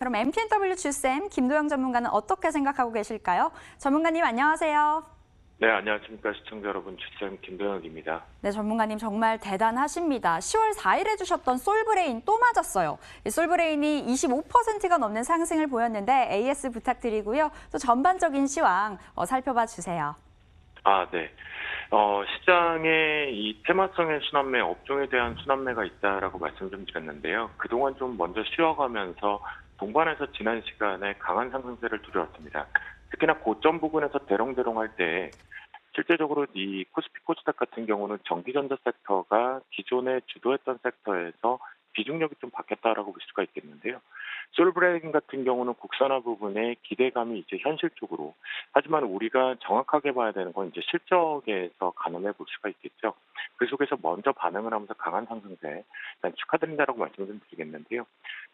그럼 MTNW 주쌤 김도영 전문가는 어떻게 생각하고 계실까요? 전문가님 안녕하세요. 네, 안녕하십니까. 시청자 여러분, 주쌤 김도영입니다. 네, 전문가님 정말 대단하십니다. 10월 4일에 주셨던 솔브레인 또 맞았어요. 이 솔브레인이 25%가 넘는 상승을 보였는데 AS 부탁드리고요. 또 전반적인 시황 살펴봐 주세요. 네. 시장에 이 테마성의 순환매, 업종에 대한 순환매가 있다라고 말씀 좀 드렸는데요. 그동안 좀 먼저 쉬어가면서 동반해서 지난 시간에 강한 상승세를 두려웠습니다. 특히나 고점 부근에서 대롱대롱 할 때 실제적으로 이 코스피 코스닥 같은 경우는 전기전자 섹터가 기존에 주도했던 섹터에서 비중력이 좀 바뀌었다라고 볼 수가 있겠는데요. 솔브레인 같은 경우는 국산화 부분에 기대감이 이제 현실적으로, 하지만 우리가 정확하게 봐야 되는 건 이제 실적에서 가늠해 볼 수가 있겠죠. 그 속에서 먼저 반응을 하면서 강한 상승세 일단 축하드린다라고 말씀을 좀 드리겠는데요.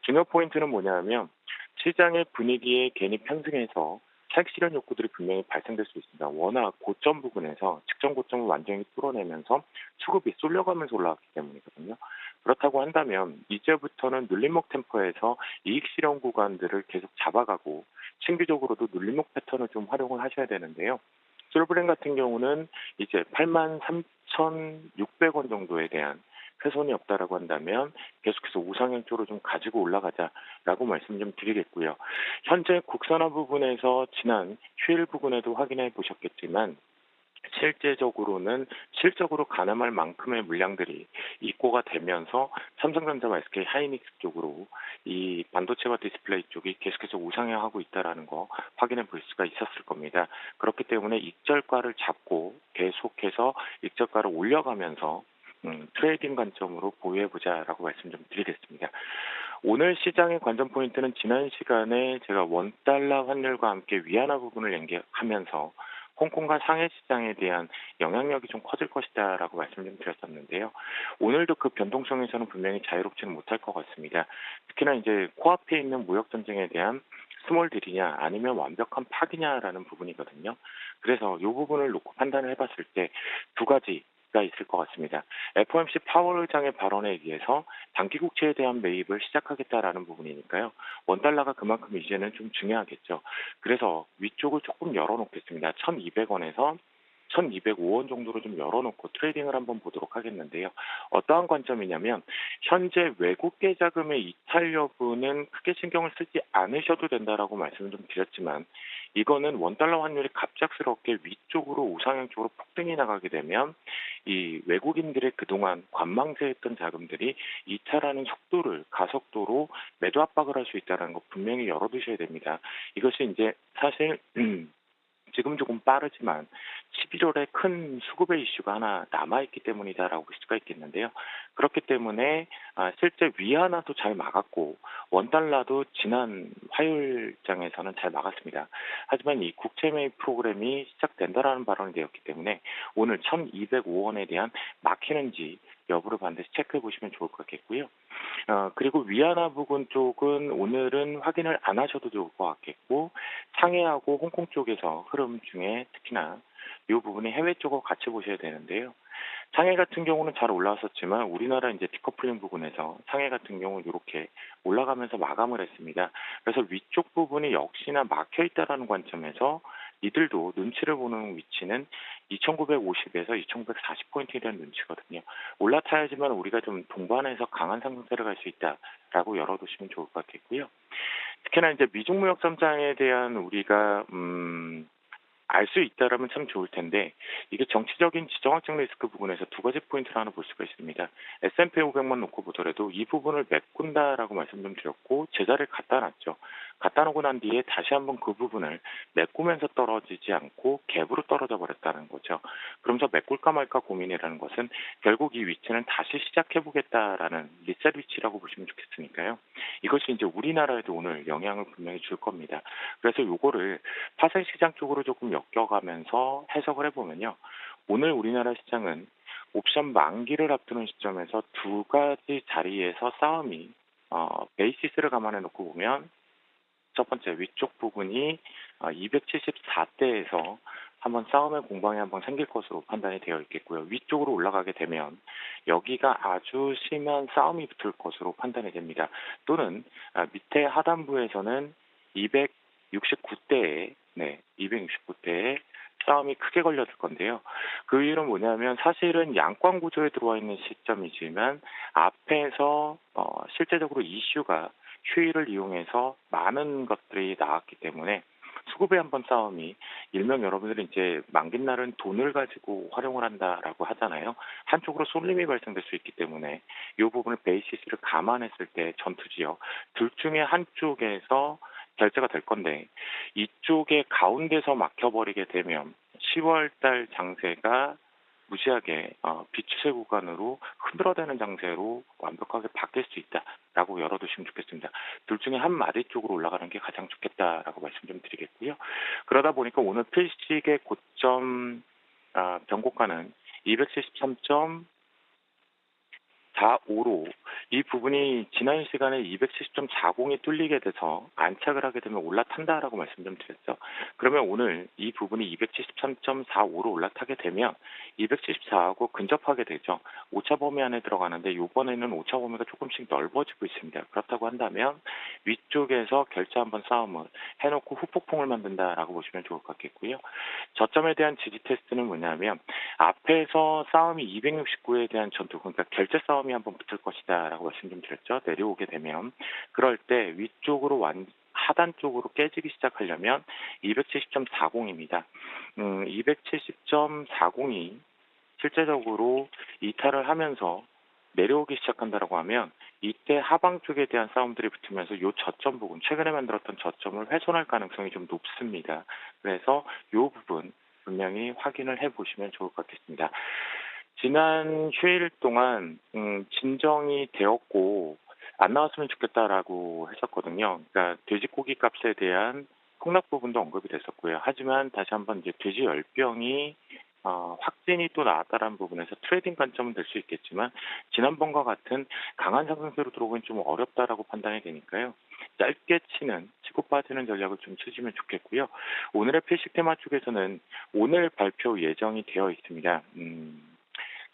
중요 포인트는 뭐냐면 시장의 분위기에 괜히 편승해서 차익 실현 욕구들이 분명히 발생될 수 있습니다. 워낙 고점 부분에서 직전 고점을 완전히 뚫어내면서 수급이 쏠려가면서 올라왔기 때문이거든요. 그렇다고 한다면 이제부터는 눌림목 템포에서 이익 실현 구간들을 계속 잡아가고 신규적으로도 눌림목 패턴을 좀 활용을 하셔야 되는데요. 솔브랜 같은 경우는 이제 83,600원 정도에 대한 훼손이 없다라고 한다면 계속해서 우상향 쪽으로 좀 가지고 올라가자라고 말씀 좀 드리겠고요. 현재 국산화 부분에서 지난 휴일 부근에도 확인해 보셨겠지만 실제적으로는 실적으로 가늠할 만큼의 물량들이 입고가 되면서 삼성전자와 SK 하이닉스 쪽으로 이 반도체와 디스플레이 쪽이 계속해서 우상향하고 있다라는 거 확인해 볼 수가 있었을 겁니다. 그렇기 때문에 익절가를 잡고 계속해서 익절가를 올려가면서 트레이딩 관점으로 보유해보자라고 말씀 좀 드리겠습니다. 오늘 시장의 관전 포인트는 지난 시간에 제가 원달러 환율과 함께 위안화 부분을 연계하면서 홍콩과 상해 시장에 대한 영향력이 좀 커질 것이다라고 말씀 좀 드렸었는데요. 오늘도 그 변동성에서는 분명히 자유롭지는 못할 것 같습니다. 특히나 이제 코앞에 있는 무역 전쟁에 대한 스몰 딜이냐 아니면 완벽한 파기냐라는 부분이거든요. 그래서 이 부분을 놓고 판단을 해봤을 때 두 가지가 있을 것 같습니다. FOMC 파월 의장의 발언에 의해서 단기 국채에 대한 매입을 시작하겠다라는 부분이니까요. 원달러가 그만큼 이제는 좀 중요하겠죠. 그래서 위쪽을 조금 열어놓겠습니다. 1,200원에서 1,205원 정도로 좀 열어놓고 트레이딩을 한번 보도록 하겠는데요. 어떠한 관점이냐면 현재 외국계 자금의 이탈 여부는 크게 신경을 쓰지 않으셔도 된다라고 말씀을 좀 드렸지만 이거는 원달러 환율이 갑작스럽게 위쪽으로 우상향 쪽으로 폭등이 나가게 되면 이 외국인들의 그동안 관망세했던 자금들이 이탈하는 속도를 가속도로 매도 압박을 할 수 있다는 거 분명히 열어두셔야 됩니다. 이것이 이제 사실 지금 조금 빠르지만 11월에 큰 수급의 이슈가 하나 남아있기 때문이다라고 볼 수가 있겠는데요. 그렇기 때문에 실제 위안화도 잘 막았고 원달러도 지난 화요일장에서는 잘 막았습니다. 하지만 이 국채 매입 프로그램이 시작된다라는 발언이 되었기 때문에 오늘 1,205원에 대한 막히는지 여부를 반드시 체크해 보시면 좋을 것 같겠고요. 그리고 위안화 부분 쪽은 오늘은 확인을 안 하셔도 좋을 것 같겠고 상해하고 홍콩 쪽에서 흐름 중에 특히나 이 부분이 해외 쪽으로 같이 보셔야 되는데요. 상해 같은 경우는 잘 올라왔었지만 우리나라 이제 디커플링 부분에서 상해 같은 경우 이렇게 올라가면서 마감을 했습니다. 그래서 위쪽 부분이 역시나 막혀 있다라는 관점에서 이들도 눈치를 보는 위치는 2,950에서 2,940포인트에 대한 눈치거든요. 올라타야지만 우리가 좀 동반해서 강한 상승세를 갈 수 있다라고 열어두시면 좋을 것 같겠고요. 특히나 이제 미중 무역 전장에 대한 우리가 알 수 있다라면 참 좋을 텐데 이게 정치적인 지정학적 리스크 부분에서 두 가지 포인트를 하나 볼 수가 있습니다. S&P 500만 놓고 보더라도 이 부분을 메꾼다라고 말씀 좀 드렸고 제자리를 갖다 놨죠. 갖다 놓고 난 뒤에 다시 한번 그 부분을 메꾸면서 떨어지지 않고 갭으로 떨어져 버렸다는 거죠. 그러면서 메꿀까 말까 고민이라는 것은 결국 이 위치는 다시 시작해보겠다라는 리셋 위치라고 보시면 좋겠으니까요. 이것이 이제 우리나라에도 오늘 영향을 분명히 줄 겁니다. 그래서 요거를 파생 시장 쪽으로 조금 엮여가면서 해석을 해보면요. 오늘 우리나라 시장은 옵션 만기를 앞두는 시점에서 두 가지 자리에서 싸움이 베이시스를 감안해 놓고 보면 첫 번째 위쪽 부분이 274대에서 한번 싸움의 공방이 한번 생길 것으로 판단이 되어 있겠고요. 위쪽으로 올라가게 되면 여기가 아주 심한 싸움이 붙을 것으로 판단이 됩니다. 또는 밑에 하단부에서는 269대에 269대에 싸움이 크게 걸려들 건데요. 그 이유는 뭐냐면 사실은 양광 구조에 들어와 있는 시점이지만 앞에서 실제적으로 이슈가 휴일을 이용해서 많은 것들이 나왔기 때문에 수급의 한번 싸움이 일명 여러분들이 이제 만긴 날은 돈을 가지고 활용을 한다라고 하잖아요. 한쪽으로 쏠림이 발생될 수 있기 때문에 이 부분을 베이시스를 감안했을 때 전투 지역 둘 중에 한쪽에서 결제가 될 건데 이쪽에 가운데서 막혀버리게 되면 10월 달 장세가 무지하게 비추세 구간으로 흔들어대는 장세로 완벽하게 바뀔 수 있다라고 열어두시면 좋겠습니다. 둘 중에 한 마디 쪽으로 올라가는 게 가장 좋겠다라고 말씀 좀 드리겠고요. 그러다 보니까 오늘 필식의 고점 변곡가는 273.45로 이 부분이 지난 시간에 270.40이 뚫리게 돼서 안착을 하게 되면 올라탄다라고 말씀 좀 드렸죠. 그러면 오늘 이 부분이 273.45로 올라타게 되면 274하고 근접하게 되죠. 오차 범위 안에 들어가는데 이번에는 오차 범위가 조금씩 넓어지고 있습니다. 그렇다고 한다면 위쪽에서 결제 한번 싸움을 해놓고 후폭풍을 만든다라고 보시면 좋을 것 같겠고요. 저점에 대한 지지 테스트는 뭐냐면 앞에서 싸움이 269에 대한 전투, 그러니까 결제 싸움이 한번 붙을 것이다라고 말씀 좀 드렸죠. 내려오게 되면 그럴 때 위쪽으로 하단 쪽으로 깨지기 시작하려면 270.40입니다. 270.40이 실제적으로 이탈을 하면서 내려오기 시작한다라고 하면 이때 하방 쪽에 대한 싸움들이 붙으면서 이 저점 부분, 최근에 만들었던 저점을 훼손할 가능성이 좀 높습니다. 그래서 이 부분 분명히 확인을 해보시면 좋을 것 같겠습니다. 지난 휴일 동안 진정이 되었고 안 나왔으면 좋겠다라고 했었거든요. 그러니까 돼지고기 값에 대한 폭락 부분도 언급이 됐었고요. 하지만 다시 한번 이제 돼지 열병이 확진이 또 나왔다라는 부분에서 트레이딩 관점은 될 수 있겠지만 지난번과 같은 강한 상승세로 들어오긴 좀 어렵다라고 판단이 되니까요. 짧게 치고 빠지는 전략을 좀 쓰시면 좋겠고요. 오늘의 필식 테마 쪽에서는 오늘 발표 예정이 되어 있습니다.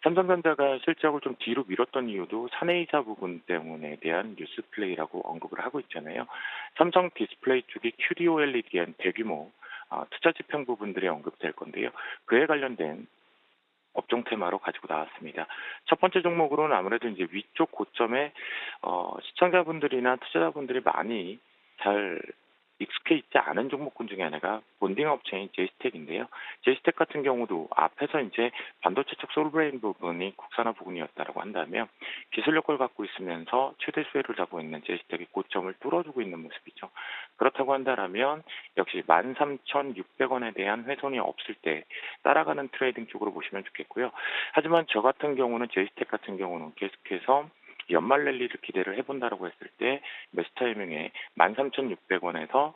삼성전자가 실적을 좀 뒤로 미뤘던 이유도 사내이사 부분 때문에 대한 뉴스 플레이라고 언급을 하고 있잖아요. 삼성 디스플레이 쪽이 QD-OLED에 대규모 투자 집행 부분들이 언급될 건데요. 그에 관련된 업종 테마로 가지고 나왔습니다. 첫 번째 종목으로는 아무래도 이제 위쪽 고점에 시청자분들이나 투자자분들이 많이 잘 익숙해 있지 않은 종목군 중에 하나가 본딩 업체인 제이스텍인데요. 제이스텍 같은 경우도 앞에서 이제 반도체 쪽 솔브레인 부분이 국산화 부분이었다라고 한다면 기술 효과를 갖고 있으면서 최대 수혜를 잡고 있는 제이스텍의 고점을 뚫어주고 있는 모습이죠. 그렇다고 한다면 역시 13,600원에 대한 훼손이 없을 때 따라가는 트레이딩 쪽으로 보시면 좋겠고요. 하지만 저 같은 경우는 제이스텍 같은 경우는 계속해서 연말 랠리를 기대를 해본다라고 했을 때 매수 타이밍에 13,600원에서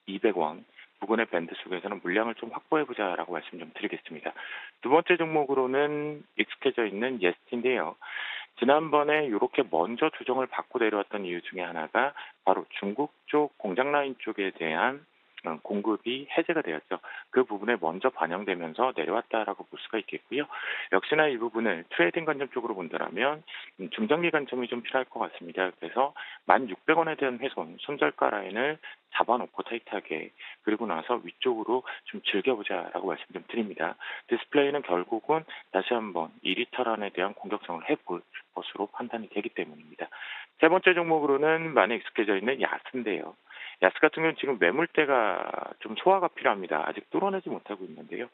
12,200원 부근의 밴드 속에서는 물량을 좀 확보해보자라고 말씀 좀 드리겠습니다. 두 번째 종목으로는 익숙해져 있는 예스티인데요. 지난번에 이렇게 먼저 조정을 받고 내려왔던 이유 중에 하나가 바로 중국 쪽 공장 라인 쪽에 대한 공급이 해제가 되었죠. 그 부분에 먼저 반영되면서 내려왔다라고 볼 수가 있겠고요. 역시나 이 부분을 트레이딩 관점 쪽으로 본다면 중장기 관점이 좀 필요할 것 같습니다. 그래서 1,600원에 대한 훼손, 손절가 라인을 잡아놓고 타이트하게 그리고 나서 위쪽으로 좀 즐겨보자라고 말씀 좀 드립니다. 디스플레이는 결국은 다시 한번 이 리터런에 대한 공격성을 해볼 것으로 판단이 되기 때문입니다. 세 번째 종목으로는 많이 익숙해져 있는 야스인데요. 야스 같은 경우는 지금 매물대가 좀 소화가 필요합니다. 아직 뚫어내지 못하고 있는데요.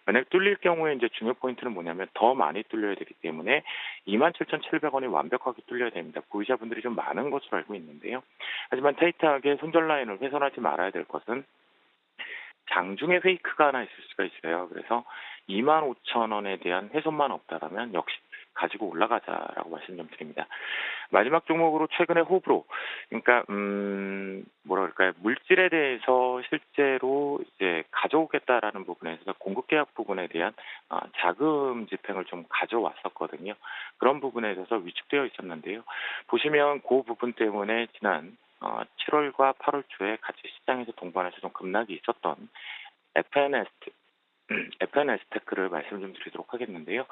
만약 뚫릴 경우에 이제 중요 포인트는 뭐냐면 더 많이 뚫려야 되기 때문에 27,700원이 완벽하게 뚫려야 됩니다. 보유자분들이 좀 많은 것으로 알고 있는데요. 하지만 타이트하게 손절 라인을 훼손하지 말아야 될 것은 장중에 페이크가 하나 있을 수가 있어요. 그래서 25,000원에 대한 훼손만 없다라면 역시 가지고 올라가자라고 말씀 좀 드립니다. 마지막 종목으로 최근에 호불호, 그러니까 뭐랄까요, 물질에 대해서 실제로 이제 가져오겠다라는 부분에서 공급 계약 부분에 대한 자금 집행을 좀 가져왔었거든요. 그런 부분에 대해서 위축되어 있었는데요. 보시면 그 부분 때문에 지난 7월과 8월 초에 같이 시장에서 동반해서 좀 급락이 있었던 FNS테크를 말씀 좀 드리도록 하겠는데요.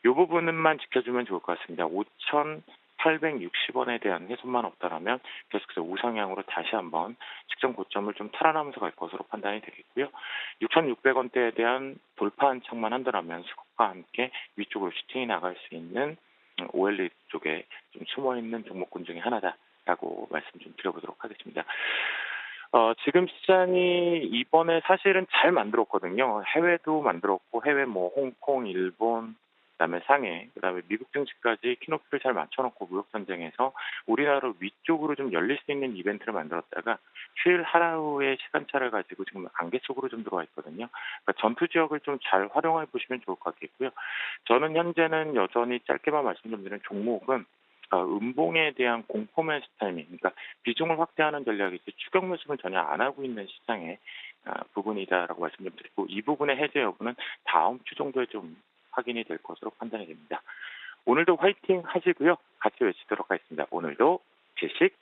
이 부분만 지켜주면 좋을 것 같습니다. 5,860원에 대한 훼손만 없다라면 계속해서 우상향으로 다시 한번 직전 고점을 좀 탈환하면서 갈 것으로 판단이 되겠고요. 6,600원대에 대한 돌파 한창만 한다라면 수급과 함께 위쪽으로 슈팅이 나갈 수 있는 OLED 쪽에 좀 숨어있는 종목군 중에 하나다라고 말씀 좀 드려보도록 하겠습니다. 지금 시장이 이번에 사실은 잘 만들었거든요. 해외도 만들었고, 해외 뭐, 홍콩, 일본, 그다음에 상해, 그다음에 미국 증시까지 키높이를 잘 맞춰놓고 무역전쟁에서 우리나라 위쪽으로 좀 열릴 수 있는 이벤트를 만들었다가 휴일 하루의 시간차를 가지고 지금 안개 속으로 좀 들어와 있거든요. 그러니까 전투 지역을 좀 잘 활용해 보시면 좋을 것 같겠고요. 저는 현재는 여전히 짧게만 말씀 좀 드리는 종목은 음봉에 대한 공포 매수 타이밍, 그러니까 비중을 확대하는 전략이지 추격 매수를 전혀 안 하고 있는 시장의 부분이다라고 말씀 좀 드리고, 이 부분의 해제 여부는 다음 주 정도에 좀 확인이 될 것으로 판단이 됩니다. 오늘도 화이팅 하시고요. 같이 외치도록 하겠습니다. 오늘도 주식